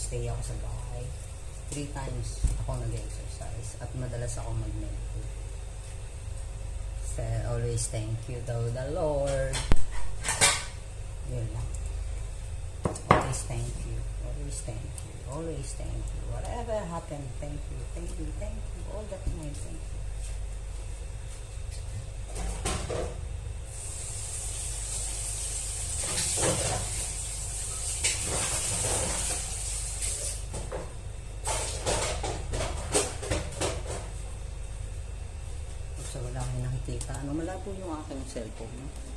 nag-stay ako sa bahay. 3 times ako nag-exercise at madalas ako mag-meditate. So, always thank you to the Lord. Yun lang. Always thank you. Always thank you. Always thank you. Whatever happened, thank you. Thank you. Thank you. All the time, thank you. So, wala akong nakikita. Malabo yung aking cellphone. No?